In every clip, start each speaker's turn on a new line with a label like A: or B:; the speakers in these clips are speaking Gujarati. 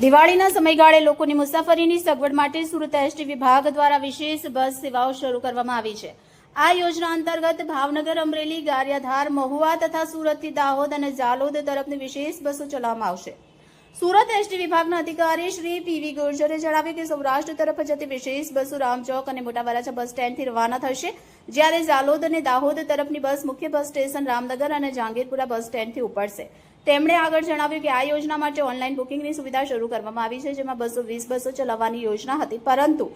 A: દિવાળીના સમયગાળે લોકોની મુસાફરીની સગવડ માટે સુરત એસટી વિભાગ દ્વારા વિશેષ બસ સેવાઓ શરૂ કરવામાં આવી છે। આ યોજના અંતર્ગત ભાવનગર, અમરેલી, ગારિયાધાર, મહુવા તથા સુરતથી દાહોદ અને ઝાલોદ તરફની વિશેષ બસો ચલાવવામાં આવશે। સુરત એસટી વિભાગના અધિકારી શ્રી પીવી ગુર્જરે જણાવ્યું કે સૌરાષ્ટ્ર તરફ જતી વિશેષ બસો રામચોક અને મોટા વરાછા બસ સ્ટેન્ડથી રવાના થશે, જ્યારે ઝાલોદ અને દાહોદ તરફની બસ મુખ્ય બસ સ્ટેશન રામનગર અને જહાંગીરપુરા બસ સ્ટેન્ડથી ઉપડશે। તેમણે આગળ જણાવ્યું કે આ યોજના માટે ઓનલાઈન બુકિંગની સુવિધા શરૂ કરવામાં આવી છે, જેમાં 220 બસો ચલાવવાની યોજના હતી, પરંતુ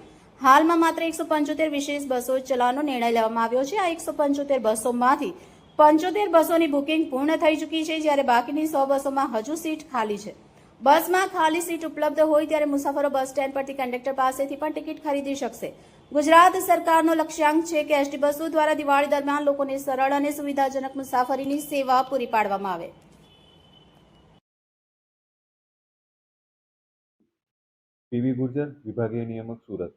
A: હાલમાં માત્ર 175 વિશેષ બસો ચલાવવાનો નિર્ણય લેવામાં આવ્યો છે। આ 175 બસોમાંથી 75 બસોની બુકિંગ પૂર્ણ થઈ ચૂકી છે, જ્યારે બાકીની 100 બસોમાં હજુ સીટ ખાલી છે। બસમાં ખાલી સીટ ઉપલબ્ધ હોય ત્યારે મુસાફરો બસ સ્ટેન્ડ પરથી કંડક્ટર પાસેથી પણ ટિકિટ ખરીદી શકશે। ગુજરાત સરકારનો લક્ષ્યાંક છે કે એસટી બસો દ્વારા દિવાળી દરમિયાન લોકોને સરળ અને સુવિધાજનક મુસાફરીની સેવા પૂરી પાડવામાં આવે।
B: પીવી ગુર્જર, વિભાગીય નિયામક, સુરત।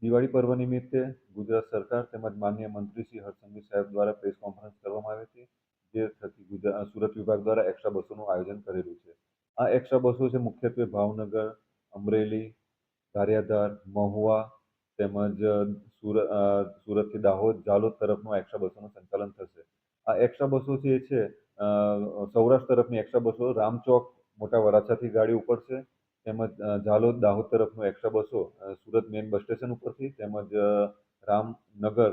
B: દિવાળી પર્વ નિમિત્તે ગુજરાત સરકાર તેમજ માનનીય મંત્રી શ્રી હર્ષ સંઘવી સાહેબ દ્વારા પ્રેસ કોન્ફરન્સ કરવામાં આવી હતી, જે થકી સુરત વિભાગ દ્વારા એક્સ્ટ્રા બસોનું આયોજન કરેલું છે। આ એક્સ્ટ્રા બસો છે મુખ્યત્વે ભાવનગર, અમરેલી, ગારિયાધાર, મહુવા તેમજ સુરતથી દાહોદ, ઝાલોદ તરફનું એક્સ્ટ્રા બસોનું સંચાલન થશે। આ એક્સ્ટ્રા બસો જે છે સૌરાષ્ટ્ર તરફની એક્સ્ટ્રા બસો રામચોક, મોટા વરાછાથી ગાડી ઉપડશે, તેમજ ઝાલોદ, દાહોદ તરફનું એક્સ્ટ્રા બસો સુરત મેઇન બસ સ્ટેશન ઉપરથી, તેમજ રામનગર,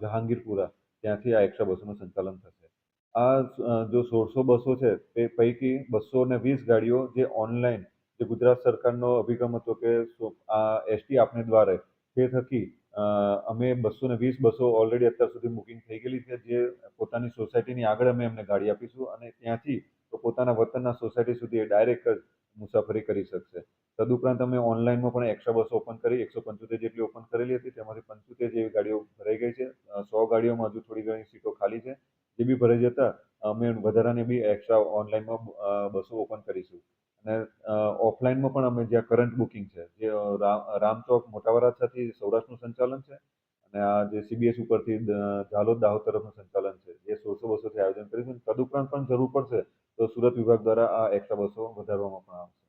B: જહાંગીરપુરા ત્યાંથી આ એક્સ્ટ્રા બસોનું સંચાલન થશે। આ જો 1600 બસો છે તે પૈકી 220 ગાડીઓ જે ઓનલાઈન, જે ગુજરાત સરકારનો અભિગમ હતો કે આ એસટી આપને દ્વારે, તે થકી અમે 220 બસો ઓલરેડી અત્યાર સુધી બુકિંગ થઈ ગયેલી છે, જે પોતાની સોસાયટીની આગળ અમે એમને ગાડી આપીશું અને ત્યાંથી તો પોતાના વતનના સોસાયટી સુધી ડાયરેક્ટ જ મુસાફરી કરી શકશે। તદુપરાંત અમે ઓનલાઈનમાં પણ એક્સ્ટ્રા બસો ઓપન કરી 175 જેટલી ઓપન કરેલી હતી, તેમાંથી 75 જેવી ગાડીઓ ભરાઈ ગઈ છે। 100 ગાડીઓમાં હજુ થોડી ઘણી સીટો ખાલી છે, જે બી ભરાઈ જતા અમે વધારાની બી એક્સ્ટ્રા ઓનલાઈનમાં બસો ઓપન કરીશું। અને ઓફલાઈનમાં પણ અમે જ્યાં કરંટ બુકિંગ છે, જે રામચોક, મોટા વરાછાથી સૌરાષ્ટ્રનું સંચાલન છે, અને આ જે સીબીએસ ઉપરથી ઝાલોદ, દાહોદ તરફનું સંચાલન છે, જે 1600 બસોથી આયોજન કરીશું। તદુપરાંત પણ જરૂર પડશે તો સુરત વિભાગ દ્વારા આ એક્સ્ટ્રા બસો વધારવામાં પણ આવશે।